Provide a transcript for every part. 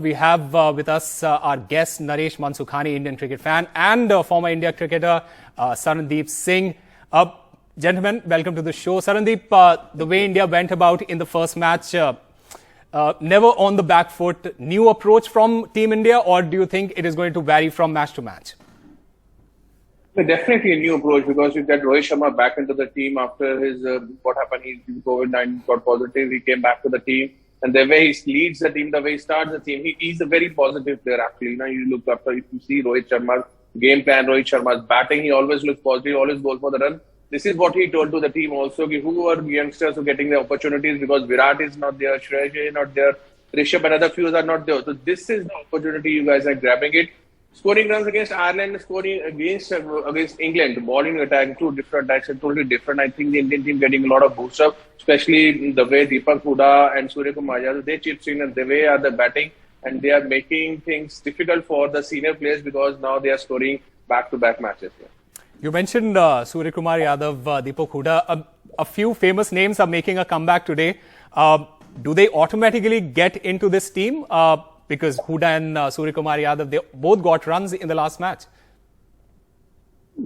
we have with us our guest Naresh Mansukhani, Indian cricket fan, and former India cricketer Sarandeep Singh. Gentlemen, welcome to the show. Sarandeep, the way India went about in the first match, never on the back foot, new approach from Team India, or do you think it is going to vary from match to match? Definitely a new approach, because you get Rohit Sharma back into the team after his what happened. He COVID-19 got positive. He came back to the team, and the way he leads the team, the way he starts the team, he's a very positive player. Actually, you look after, if you see Rohit Sharma's game plan, Rohit Sharma's batting, he always looks positive, always goes for the run. This is what he told to the team also, who are youngsters who are getting the opportunities, because Virat is not there, Shreyas is not there, Rishabh and other few are not there. So this is the opportunity, you guys are grabbing it. Scoring runs against Ireland, scoring against England, bowling attack, two different attacks are totally different. I think the Indian team getting a lot of boost up, especially the way Deepak Hooda and Surya Kumar Yadav, they chips in, and the way are the batting, and they are making things difficult for the senior players, because now they are scoring back-to-back matches. Yeah. You mentioned Surya Kumar Yadav, Deepak Hooda. A few famous names are making a comeback today. Do they automatically get into this team? Because Hooda and Surya Kumar Yadav, they both got runs in the last match.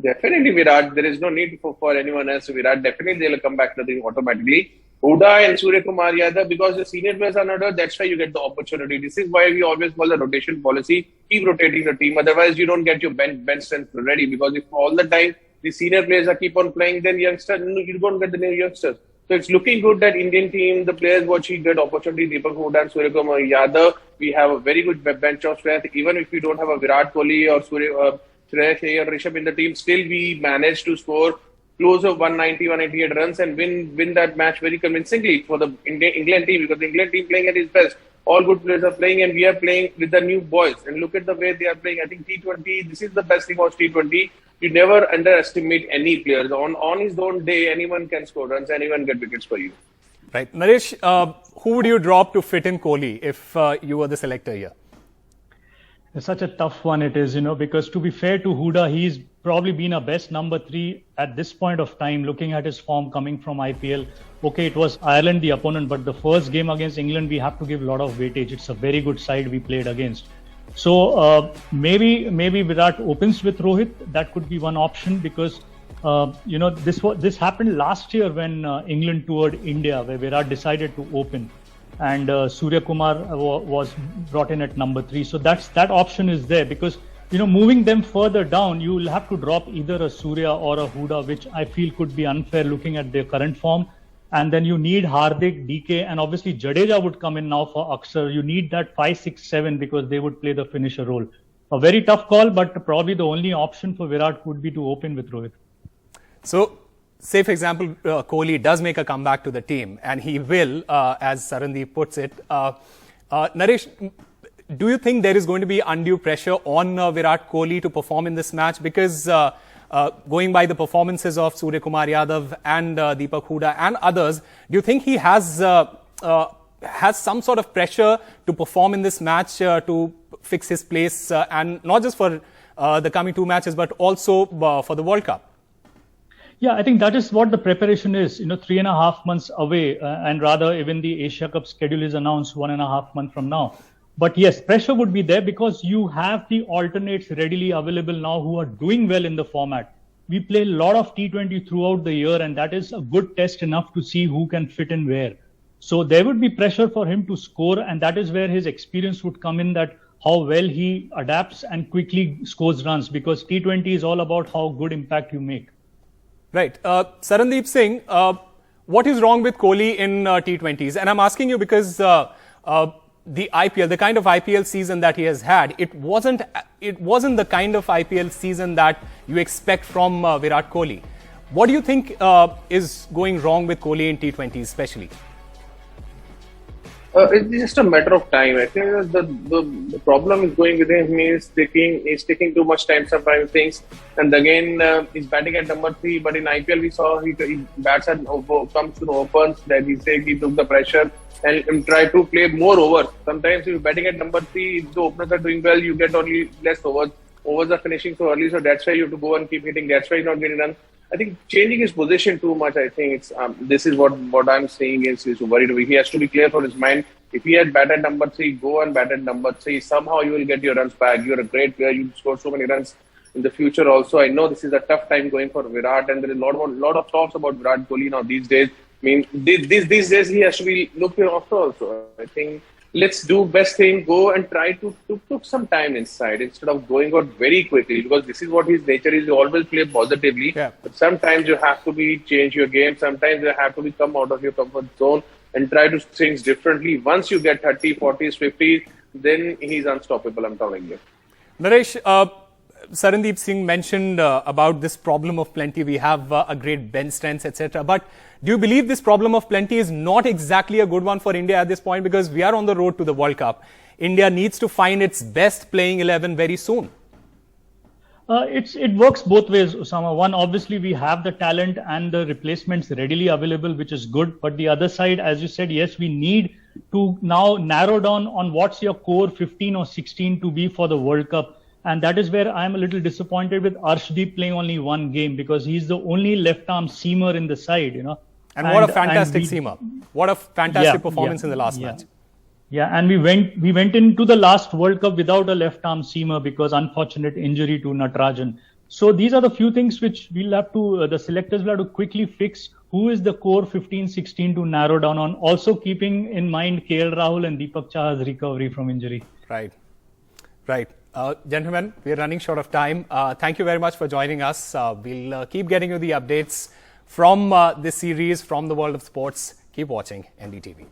Definitely Virat. There is no need for anyone else. Virat, definitely they will come back to the team automatically. Hooda and Surya Kumar Yadav, because the senior players are not there, that's why you get the opportunity. This is why we always call the rotation policy. Keep rotating the team. Otherwise, you don't get your bench strength ready. Because if all the time the senior players are keep on playing, then youngsters, you don't get the new youngsters. So it's looking good that Indian team, the players watching good opportunity, Deepak Hooda and Surya Kumar Yadav, we have a very good bench of strength. Even if we don't have a Virat Kohli or Shreyas or Rishabh in the team, still we managed to score close of 190, 188 runs and win that match very convincingly for the England team, because the England team playing at its best. All good players are playing, and we are playing with the new boys. And look at the way they are playing. I think T20, this is the best thing about T20. You never underestimate any players. On his own day, anyone can score runs, anyone get wickets for you. Right. Naresh, who would you drop to fit in Kohli if you were the selector here? It's such a tough one it is, because to be fair to Hooda, he's probably been our best number 3 at this point of time, looking at his form coming from IPL. Okay, it was Ireland the opponent, but the first game against England, we have to give a lot of weightage. It's a very good side we played against. So maybe Virat opens with Rohit. That could be one option, because this happened last year when England toured India, where Virat decided to open, and Surya Kumar was brought in at number 3. So that option is there, because moving them further down, you will have to drop either a Surya or a Hooda, which I feel could be unfair looking at their current form. And then you need Hardik, DK, and obviously Jadeja would come in now for Akshar. You need that 5, 6, 7, because they would play the finisher role. A very tough call, but probably the only option for Virat would be to open with Rohit. So, say for example, Kohli does make a comeback to the team, and he will, as Sarandeep puts it. Naresh, do you think there is going to be undue pressure on Virat Kohli to perform in this match? Because going by the performances of Surya Kumar Yadav and Deepak Hooda and others, do you think he has some sort of pressure to perform in this match to fix his place, and not just for the coming 2 matches, but also for the World Cup? Yeah, I think that is what the preparation is, 3.5 months away, and rather even the Asia Cup schedule is announced 1.5 months from now. But yes, pressure would be there, because you have the alternates readily available now who are doing well in the format. We play a lot of T20 throughout the year, and that is a good test enough to see who can fit in where. So there would be pressure for him to score, and that is where his experience would come in, that how well he adapts and quickly scores runs, because T20 is all about how good impact you make. Right. Sarandeep Singh, what is wrong with Kohli in T20s? And I'm asking you because the IPL, the kind of IPL season that he has had, it wasn't the kind of IPL season that you expect from Virat Kohli. What do you think is going wrong with Kohli in T20s especially? It's just a matter of time. I think the problem is going with him. He's taking too much time sometimes things, and again he's batting at number 3. But in IPL we saw he bats at comes to the opens, that he took the pressure and try to play more overs. Sometimes if you're batting at number 3, if the openers are doing well, you get only less overs. Overs are finishing so early, so that's why you have to go and keep hitting. That's why he's not getting run. I think changing his position too much, I think it's this is what I'm saying is worried. He has to be clear for his mind If he had batted number 3, go and bat at number 3. Somehow you will get your runs back. You're a great player. You score so many runs in the future also. I know this is a tough time going for Virat, and there is a lot of talks about Virat Kohli now these days. I mean, these days he has to be looked after also. I think let's do best thing. Go and try to took some time inside instead of going out very quickly, because this is what his nature is. He always play positively. Yeah. But sometimes you have to change your game. Sometimes you have to come out of your comfort zone and try to do things differently. Once you get 30, 40s, 50s, then he's unstoppable, I'm telling you. Naresh, Sarandeep Singh mentioned about this problem of plenty. We have a great bench strength, etc. But do you believe this problem of plenty is not exactly a good one for India at this point? Because we are on the road to the World Cup. India needs to find its best playing 11 very soon. It works both ways, Osama. One, obviously, we have the talent and the replacements readily available, which is good. But the other side, as you said, yes, we need to now narrow down on what's your core 15 or 16 to be for the World Cup. And that is where I'm a little disappointed with Arshdeep playing only one game, because he's the only left-arm seamer in the side, you know. And what a fantastic seamer. What a fantastic performance in the last match. Yeah, and we went into the last World Cup without a left-arm seamer because unfortunate injury to Natarajan. So these are the few things which we'll have to, the selectors will have to quickly fix. Who is the core 15-16 to narrow down on? Also keeping in mind KL Rahul and Deepak Chahar's recovery from injury. Right. Gentlemen, we are running short of time. Thank you very much for joining us. We'll keep getting you the updates from this series, from the world of sports. Keep watching NDTV.